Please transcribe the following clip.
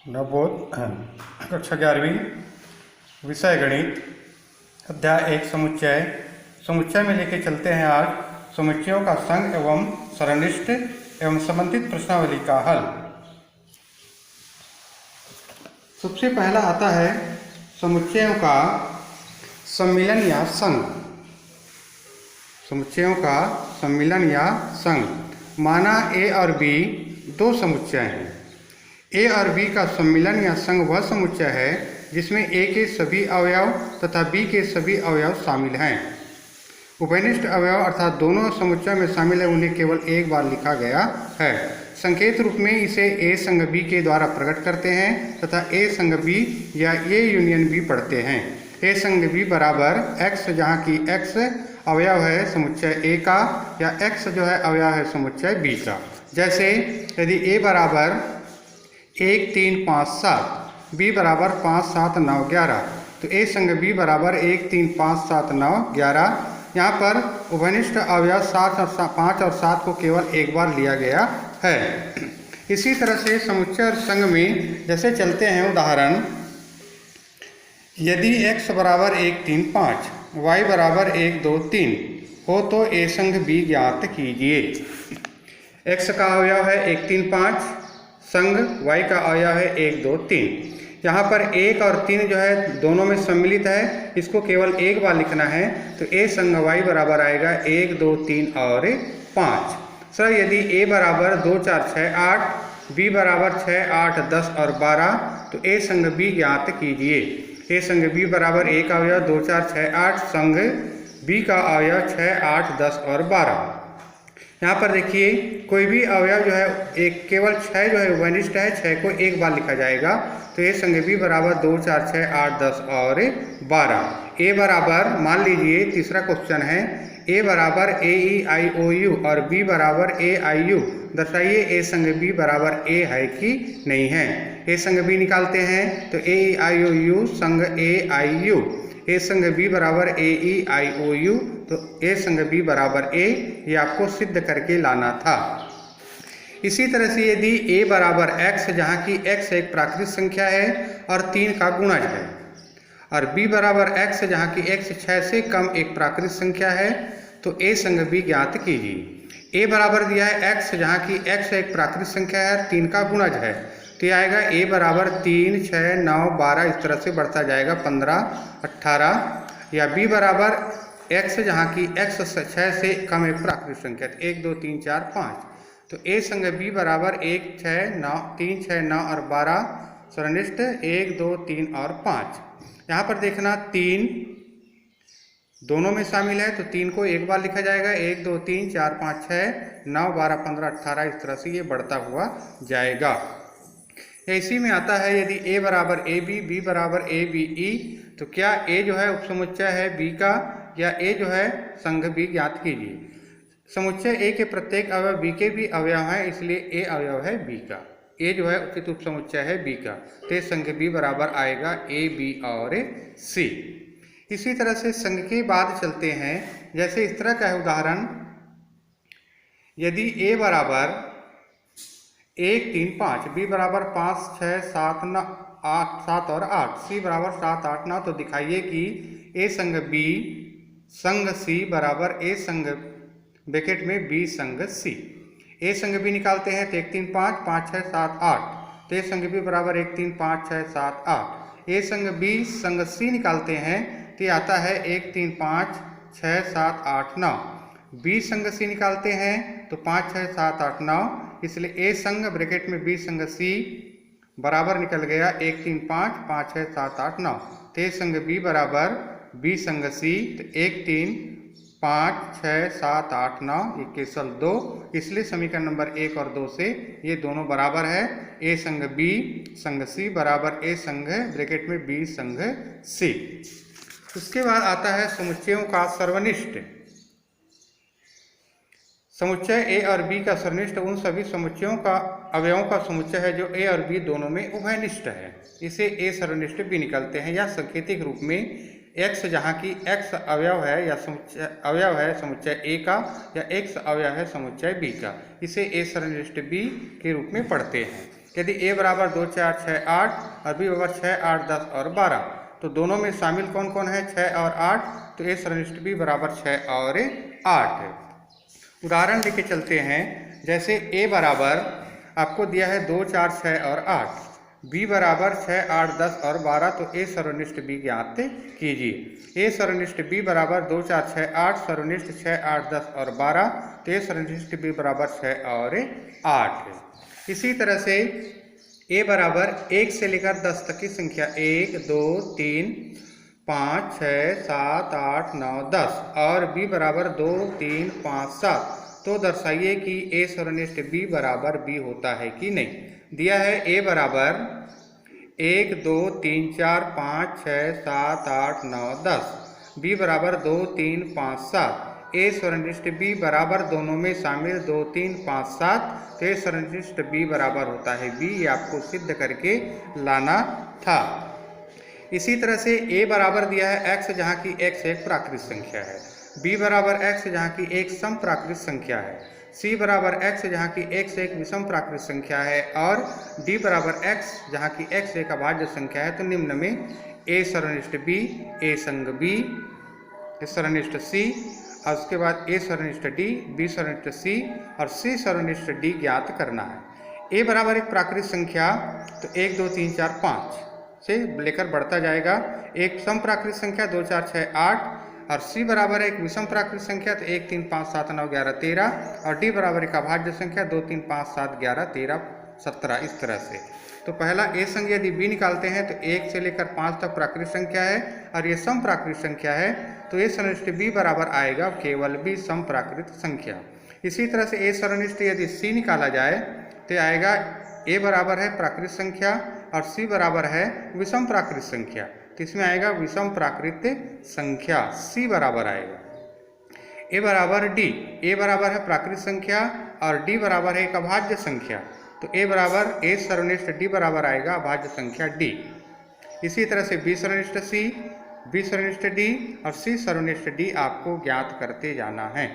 नवबोध कक्षा 11वीं विषय गणित अध्याय 1 समुच्चय। समुच्चय में लेके चलते हैं आज समुच्चयों का संघ एवं सरनिष्ठ एवं संबंधित प्रश्नावली का हल। सबसे पहला आता है समुच्चयों का सम्मिलन या संघ। समुच्चयों का सम्मिलन या संघ। माना ए और बी दो समुच्चय हैं। ए और बी का सम्मिलन या संघ वह समुच्चय है जिसमें ए के सभी अवयव तथा बी के सभी अवयव शामिल हैं। उभयनिष्ठ अवयव अर्थात दोनों समुच्चय में शामिल है उन्हें केवल एक बार लिखा गया है। संकेत रूप में इसे ए संग बी के द्वारा प्रकट करते हैं तथा ए संग बी या ए यूनियन बी पढ़ते हैं। ए संग बी बराबर एक्स, जहाँ की एक्स अवयव है समुच्चय ए का या एक्स जो है अवयव है समुच्चय बी का। जैसे यदि ए बराबर 1 3 5 7, बी बराबर 5 7 9 11, तो ए संग बी बराबर 1 3 5 7 9 11। यहाँ पर उभयनिष्ठ अवयव 5 और 7 को केवल एक बार लिया गया है। इसी तरह से समुच्चय और संघ में जैसे चलते हैं उदाहरण, यदि x बराबर 1 3 5, y बराबर 1 2 3 हो तो ए संग बी ज्ञात कीजिए। x का अवयव है 1 3 5, संग y का अवयव है 1 2 3। यहाँ पर 1 और 3 जो है दोनों में सम्मिलित है, इसको केवल एक बार लिखना है तो a संग y बराबर आएगा 1 2 3 और 5। सर यदि a बराबर 2 4 6 8, b बराबर 6 8 10 और 12, तो a संग b ज्ञात कीजिए। a संग b बराबर एक अवयव 2 4 6 8, संग b का अवयव 6 8 10 और 12। यहाँ पर देखिए कोई भी अवयव जो है एक केवल 6 जो है उभयनिष्ठ है, 6 को एक बार लिखा जाएगा तो ए संग बी बराबर 2 4 6 8 10 और 12। ए बराबर मान लीजिए तीसरा क्वेश्चन है ए बराबर ए ई आई ओ यू और बी बराबर ए आई यू। दर्शाइए ए संग बी बराबर ए है कि नहीं है। ए संग बी निकालते हैं तो ए ई आई ओ यू संग ए आई यू। ए संग बी बराबर ए ई आई ओ यू, तो ए संग बी बराबर ए, ये आपको सिद्ध करके लाना था। इसी तरह से यदि a बराबर x, जहाँ की x एक प्राकृतिक संख्या है और 3 का गुणज है, और b बराबर x, जहाँ की x 6 से कम एक प्राकृतिक संख्या है, तो a संग b ज्ञात कीजिए। a बराबर दिया है x, जहाँ की x एक प्राकृतिक संख्या है और 3 का गुणज है, तो ये आएगा a बराबर 3 6 9 12, इस तरह से बढ़ता जाएगा 15 18। या b बराबर x, जहाँ की x 6 से कम एक प्राकृतिक संख्या 1 2 3 4 5, तो a संग b बराबर 1 6 9 3 6 9 और 12, सरनिष्ठ 1 2 3 और 5। यहाँ पर देखना 3 दोनों में शामिल है तो 3 को एक बार लिखा जाएगा 1 2 3 4 5 6 9 12 15 18, इस तरह से ये बढ़ता हुआ जाएगा। इसी में आता है यदि a बराबर ए बी, बी बराबर ए बी ई, तो क्या a जो है उपसमुच्चय है b का या a जो है संघ b ज्ञात कीजिए। समुच्चय a के प्रत्येक अवयव b के भी अवयव हैं, इसलिए a अवयव है b का। a जो है उचित उपसमुच्चय है b का, तो संघ b बराबर आएगा a b और c। इसी तरह से संघ के बाद चलते हैं, जैसे इस तरह का है उदाहरण, यदि a बराबर 1 3 5, b बराबर 5 6 7 9 8 7 और 8, c बराबर 7 8 9, तो दिखाइए कि a संग b संग c बराबर a संग ब्रैकेट में b संग c। a संग b निकालते हैं तो 1 3 5 5 6 7 8, तो a संग b बराबर 1 3 5 6 7 8। a संग b संग c निकालते हैं तो आता है 1 3 5 6 7 8 9। b संग c निकालते हैं तो 5 6 7 8 9, इसलिए a संग ब्रैकेट में b संग c बराबर निकल गया 1 3 5 5 6 7 8 9, तो a संग b बराबर b संग c, तो 1 3 5 6 7 8 9, ये केवल 2, इसलिए समीकरण नंबर 1 और 2 से ये दोनों बराबर है। a संग b संग c बराबर a संग ब्रैकेट में b संग c। उसके बाद आता है समुच्चयों का सर्वनिष्ठ। समुच्चय a और b का सर्वनिष्ठ उन सभी समुच्चयों का अवयवों का समुच्चय है जो a और b दोनों में उभयनिष्ठ है, इसे a सर्वनिष्ठ b निकलते हैं। या सांकेतिक रूप में x, जहाँ की x अवयव है या अवयव है समुच्चय a का या x अवयव है समुच्चय b का, इसे a सर्वनिष्ठ b के रूप में पढ़ते हैं। यदि a बराबर 2, 4, 6, 8 और b बराबर 6, 8, 10 और 12, तो दोनों में शामिल कौन कौन है? 6 और 8, तो a सरनिष्ठ b बराबर 6 और 8 है। उदाहरण लेके चलते हैं। जैसे a बराबर आपको दिया है 2, 4, 6 और 8, b बराबर 6, 8, 10 और 12, तो a सर्वनिष्ठ b ज्ञात कीजिए। a सर्वनिष्ठ b बराबर 2, 4, 6, 8, सर्वनिष्ठ 6, 8, 10 और 12, तो a सर्वनिष्ठ b बराबर 6 और 8 है। इसी तरह से a बराबर 1 से लेकर 10 तक की संख्या 1, 2, 3, 5, 6, 7, 8, 9, 10 और b बराबर 2, 3, 5, 7, तो दर्शाइए कि a सर्वनिष्ठ b बराबर b होता है कि नहीं। दिया है a बराबर 1, 2, 3, 4, 5, 6, 7, 8, 9, 10, b बराबर 2, 3, 5, 7, a सर्वनिष्ठ b बराबर दोनों में शामिल 2, 3, 5, 7, तो a सर्वनिष्ठ b बराबर होता है b। ये आपको सिद्ध करके लाना था। इसी तरह से a बराबर दिया है x, जहाँ की x एक प्राकृत संख्या है, b बराबर x, जहाँ की एक सम प्राकृत संख्या है, c बराबर x, जहाँ की x एक विषम प्राकृत संख्या है, और d बराबर x, जहाँ की x एक अभाज्य संख्या है। तो निम्न में a सर्वनिष्ठ b, a संग b, सर्वनिष्ठ c, और उसके बाद a सर्वनिष्ठ d, b सर्वनिष्ठ c और c सर्वनिष्ठ d ज्ञात करना है। a बराबर एक प्राकृत संख्या, तो 1, 2, 3, 4, 5 से लेकर बढ़ता जाएगा। एक सम प्राकृत संख्या 2, 4, 6, 8 और c बराबर एक विषम प्राकृत संख्या, तो 1, 3, 5, 7, 9, 11, 13 और d बराबर एक अभाज्य संख्या 2, 3, 5, 7, 11, 13, 17। इस तरह से तो पहला a संग यदि b निकालते हैं तो 1 से लेकर 5 तक प्राकृत संख्या है और ये सम प्राकृत संख्या है, तो a सर्वनिष्ठ b बराबर आएगा केवल b सम प्राकृत संख्या। इसी तरह से a सर्वनिष्ठ यदि c निकाला जाए तो आएगा a बराबर है प्राकृत संख्या और c बराबर है विषम प्राकृत संख्या, तो इसमें आएगा विषम प्राकृत संख्या, c बराबर आएगा। a बराबर d, a बराबर है प्राकृत संख्या और d बराबर है एक अभाज्य संख्या, तो a बराबर a सर्वनिष्ठ d बराबर आएगा अभाज्य संख्या d। इसी तरह से b सर्वनिष्ठ c, b सर्वनिष्ठ d और c सर्वनिष्ठ d आपको ज्ञात करते जाना है।